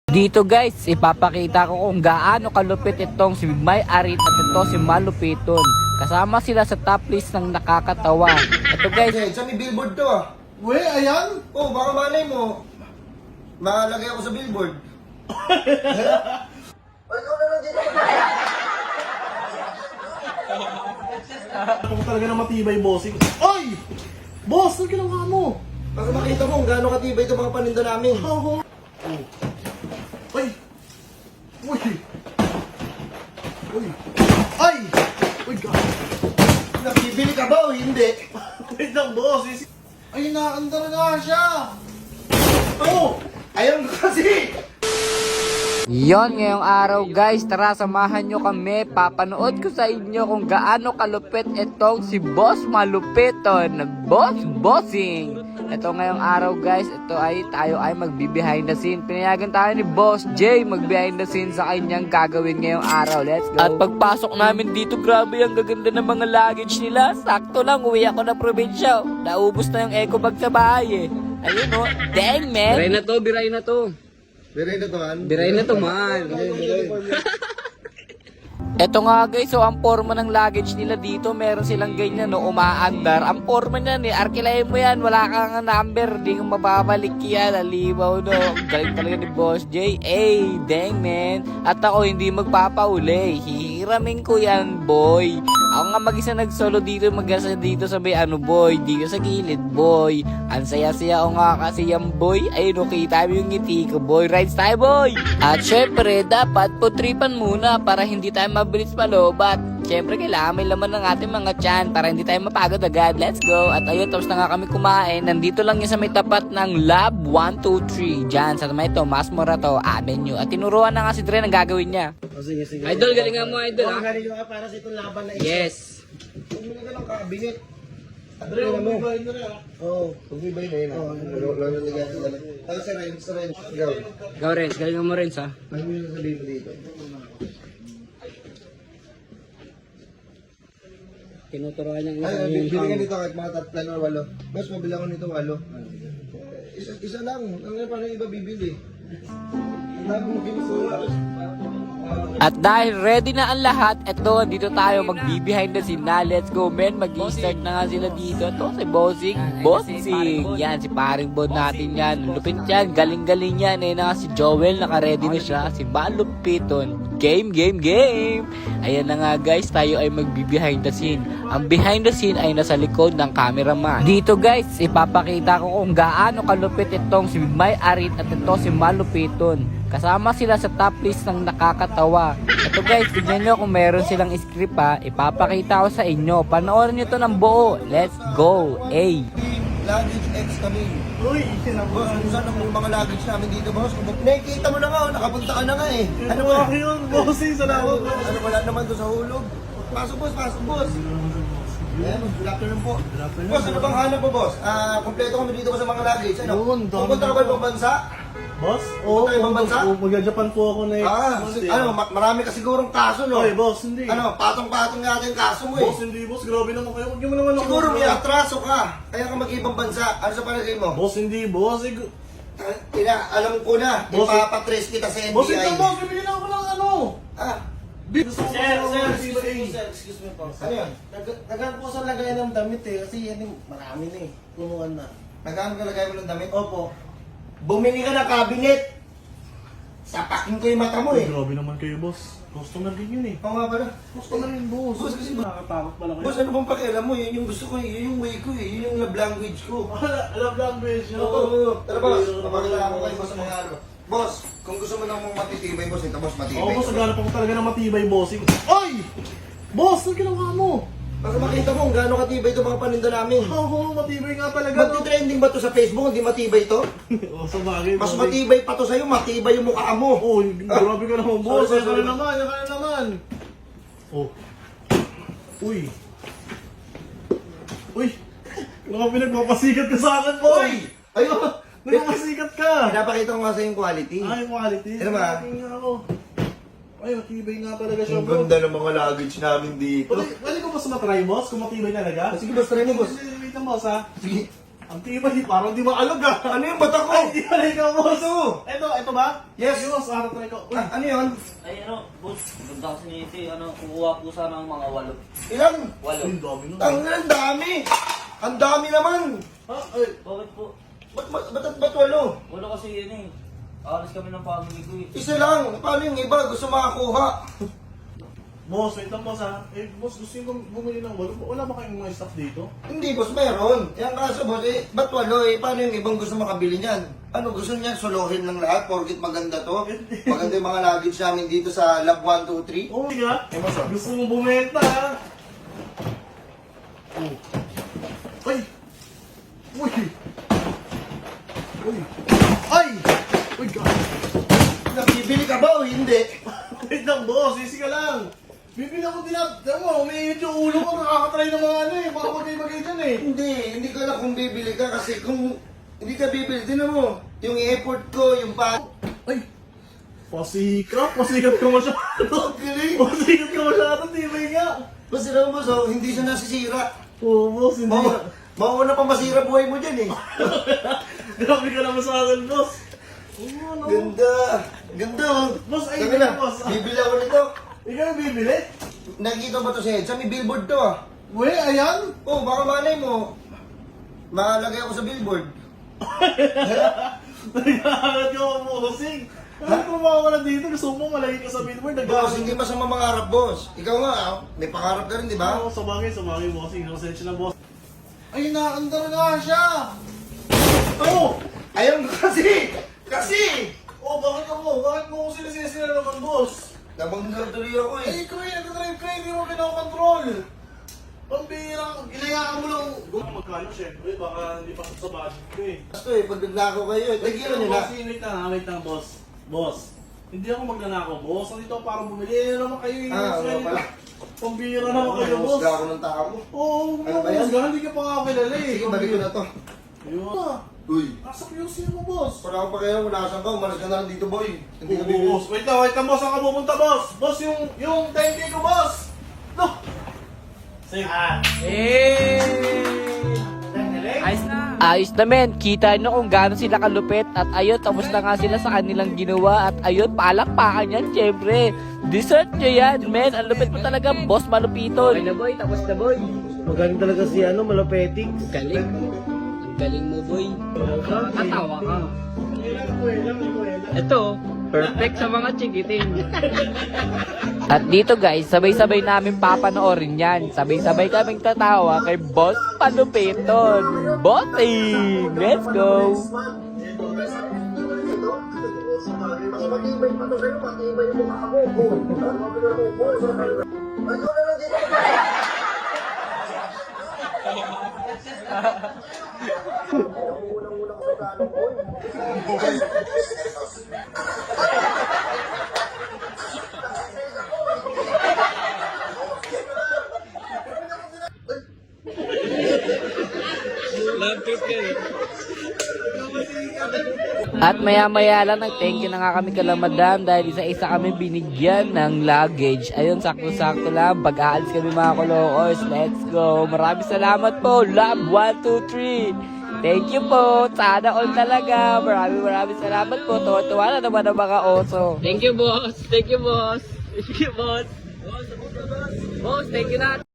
Dito guys, ipapakita ko kung gaano kalupit itong si May Arit at ito si Malupiton. Kasama sila sa top list ng nakakatawa. Ito guys, Sa may billboard to ah. We, ayan. Oh, baka malay mo. Makalagay ako sa billboard. O, ikaw na lang dito. Kung talaga na matibay, bossing. Oy! Boss, ano ginawa mo? Para makita mo kung gaano katibay itong mga paninda namin. Oo. Uy! Uy! Uy! Ay! Uy, God! Nakibili ka ba o hindi? Wait lang, boss. Ay, nakakanta na nga siya! Oh! Ayun kasi! yon ngayong araw guys, tara samahan nyo kami. Papanood ko sa inyo kung gaano kalupit itong si Boss Malupiton, Boss Bossing. Ito ngayong araw guys, tayo ay magbi-behind the scene. Pinayagan tayo ni Boss J mag-behind the scene sa kanyang gagawin ngayong araw. Let's go. At pagpasok namin dito, grabe ang gaganda ng mga luggage nila. Sakto lang, uwi ako na probinsya. Naubos na yung eco bag sa bahay eh. Ayun o, dang man. Biray na to, biray na to. Biray na to, man. Biray na to, man. Eto nga guys, so ang forma ng luggage nila dito, meron silang ganyan no, umaandar. Ang forma niyan eh, arkilayin mo yan, wala kang number, di kang mababalik yan, alibaw no. Galing talaga ni Boss J, dang man. At ako hindi magpapauli, hihiramin ko yan boy. Ako nga mag-isa nag-solo dito, mag-isa dito sa may boy, dito sa gilid boy. Ang saya-saya ko nga kasi yan boy, ayun kita mo yung ngiti ko boy, rides tayo boy. At syempre, dapat putripan muna para hindi tayo mabilis malobat. Syempre, kailangan may laman ng ating mga tiyan para hindi tayo mapagod agad. Let's go. At ayun, tapos na nga kami kumain. Nandito lang yan sa may tapat ng Lab 123. Diyan, sa may Tomas Morato Avenue. At tinuruan na nga si Dre ang gagawin niya. Sige, sige. Idol, galingan mo, idol, ha? Galing ka para sa itong laban na ito. Yes. Huwag mo na ng kabinet. Andre, umibay na rin ah. Oo, bumibay na yun. Oo, lalo nagay sa dala. Tapos sa Renz, ikaw. Go, Renz. Galingan mo, Renz, ha? Ano mo yung sabihin mo dito? Tinuturuan niyang Ay, bili ka nito kahit mga tatlan o walo. Mas mabila ko nito walo. Isa lang. Ano na paano iba bibili? Labi mo kinusulat. At dahil ready na ang lahat, eto, dito tayo magbi-behind the scene na. Let's go, men. Mag-i-start na nga sila dito. Ito, si Bossing. Bossing. Yan, si paring bod natin yan. Lupit yan. Galing-galing yan. Eh, na si Joel, naka-ready na siya. Si Malupiton. Game, game, game. Ayan na nga, guys. Tayo ay magbi-behind the scene. Ang behind the scene ay nasa likod ng cameraman. Dito, guys, ipapakita ko kung gaano kalupit itong si May Arit at ito si Malupiton. Kasama sila sa top list ng nakakatawa. Ito guys, tignan nyo kung meron silang script ha. Ipapakita ko sa inyo. Panoorin nyo to ng buo. Let's go. Luggage X kami. Uy, Boss, kung saan ang mga luggage namin dito, boss? Nakikita mo na nga, nakapunta ka na nga eh. Ano ba? yun, bossing? Salamat po. Ano wala naman doon sa hulog? Pasok, boss, pasok, boss. Ayan, good afternoon po. Boss, ano bang hanap mo, boss? Kompleto kami dito sa mga luggage. Ano? Yun, dami Pupunta ka ba ibang bansa? Boss? Pupunta ka ibang bansa? Magja-Japan po ako next month eh. Marami ka sigurong kaso, no? Oy, boss, hindi. Ano, patong-patong nga yung kaso mo eh. Boss, hindi, boss. Grabe naman kayo. Huwag niyo mo naman ako. Siguro may atraso ka. Kaya ka mag-ibang bansa. Ano sa palagay mo? Boss, hindi, boss. Alam ko na, Boss, ipapatrace kita sa NBI. Boss, ito, boss. Bibili na ako ng ano. Ah, Gusto ko Excuse me po. ano yun? Naghan po sa lagayan ng damit eh, kasi yan yung marami na eh, punuan na. Magkano ka lagay mo ng damit? Opo. Bumili ka ng cabinet. Sapakin ko yung mata mo eh. Grabe naman kayo, boss. Customer din yun eh. Oo nga pala. Customer rin, boss. Boss, kasi Nakakatakot pala kayo. boss, ano bang pakialam mo? Yun yung gusto ko eh. Yun yung way ko eh. Yun yung love language ko. Love language nyo. Oo. Tara boss, papakilala ko kayo boss sa mga ano. Boss, kung gusto mo nang matitibay boss, ito boss matibay. Oo, boss. Naghanap ako talaga ng matibay, bossing. Oy! Boss, ano ginawa mo? Para makita mo kung gaano katibay itong mga paninda namin. Oo, matibay nga talaga. No? Magti-trending ba to sa Facebook? Hindi matibay to? Oo, sa bagay. Mas matibay pa to sa'yo, matibay yung mukha mo. Oo, grabe ka naman, boss. Sorry, Yan ka sorry. na naman, yan ka na naman. Oh. Uy. Uy. Ano ka pinagpapasikat ka sa akin, boy? Ayun! Nagpapasikat ka. Pinapakita ko nga sa yung quality. Ay, quality. Ano ba? Tingnan ako. Ay, matibay nga talaga siya, Ang bro. ganda ng mga luggage namin dito. Pwede ko mas matry, boss? Kung matibay talaga? Sige boss, try mo boss. Sige, wait lang, boss, ha? Sige. Ang tibay, parang di maalog ah. Ano yung bata ko? Ay, di pala ikaw, boss. Ito. Ito ba? Yes. Yung boss, harap na ikaw. Uy, Ano yun? Ay boss, ganda kasi ni Iti, kukuha po sana ng mga 8. Ilan? uy, dami nun. Ang dami. Ang dami naman. Ha? Ay, Bakit po? Ba't walo? Wala kasi yun eh. Alis kami ng family ko eh. Isa lang. Paano yung iba? Gusto makakuha. boss, wait lang boss ha. Eh, boss, gusto yung bumili ng walo. Wala ba kayong mga staff dito? Hindi, boss, meron. Yung kaso, boss, ba't walo eh? Paano yung ibang gusto makabili niyan? Ano, gusto niyan solohin ng lahat? Porkit maganda to? Maganda yung mga luggage namin dito sa Lab 1, 2, 3? Oo nga. Eh, boss, gusto mong bumenta ha. Oh. Ay! Uy! Uy! Ay! Uy, God! Nabibili ka ba o hindi? Wait lang, boss. Easy ka lang. Bibili ako din na, tama mo, umiinit yung ulo ko, nakakatry ng mga ano eh, mga bagay-bagay dyan eh. Hindi ko alam kung bibili ka kasi kung hindi ka bibili, tinan mo, yung effort ko, yung Ay! Pasikat ka masyado. Galing. Pasikat ka masyado, tibay nga. Basta naman, boss, oh, hindi siya nasisira. Oo, boss, hindi nga. Mauna pa masira buhay mo dyan eh. Grabe ka naman sa akin, boss. Oo, ano? Ganda. Ganda, oh. Boss, ay, Teka lang, boss. bibili ako nito. Ikaw yung bibili? Nakikita ba to sa EDSA? May billboard to ah. Uy, ayan. Oh, baka malay mo. Malagay ako sa billboard. Naghahangat ka mo, bossing. Ano trabaho ka na dito? Gusto mo malagay ka sa billboard? Boss, hindi masama mangarap, boss. Ikaw nga, ah, may pangarap ka rin, di ba? Oo, sa bagay, bossing. Nasensya na, boss. Ay, naandar nga siya. Oh! Ayun kasi! Kasi! Oh, bakit ako? Bakit mo ko sinisisi na naman, boss? Nabanggal tuloy ako eh. Eh, ikaw yung nag-drive ka, hindi mo kinokontrol. Pambihira, inayaan mo lang. Magkano, syempre, baka hindi pa sa budget ko eh. Basta eh, pag nagnakaw kayo, tigilan nyo na. Boss, wait lang, boss. Boss, hindi ako magnanakaw, boss. Nandito ako para bumili. Eh, naman kayo yung Oo pala. Pambihira naman kayo, boss. Husga ako ng tao. Oo, Ano ba yan? boss. Hindi ka pa nga kilala eh. Sige, balik ko na to. Ayun. Uy. Nasa QC mo, boss. Wala ko pa kayo, wala saan ka, umalis ka na lang dito, boy. Hindi ka Oo, bibili. boss. Wait lang, boss. Saan ka pupunta, boss? Boss, yung 10K ko, boss. No. Sige. Ayos na. Ayos na men, kita nyo kung gaano sila kalupit at ayun, tapos na nga sila sa kanilang ginawa at ayun, palakpakan yan, syempre. Dessert nyo yan, men, ang lupit mo talaga, boss malupiton. Okay na boy, tapos na boy. Magaling talaga si Malapetics. Galing. Ang galing mo boy. Katawa ka. Ito, perfect sa mga chikiting. At dito guys, sabay-sabay namin papanoorin yan. Sabay-sabay kaming tatawa kay Boss Palupiton. Bossing! Let's go! Matibay pa to sa'yo, matibay yung mukha mo. Ayun na lang dito. Unang-unang sa planong ko. Love trip yan eh. At maya-maya lang, nag-thank you na nga kami kala madam dahil isa-isa kami binigyan ng luggage. Ayun, sakto-sakto lang. Pag-aalis kami mga kolokos. Let's go. Maraming salamat po. Love 1, 2, 3. Thank you po. Sana all talaga. Maraming salamat po. Tuwa-tuwa na naman ang mga oso. Thank you boss. Thank you boss. Thank you boss. Boss, thank you na.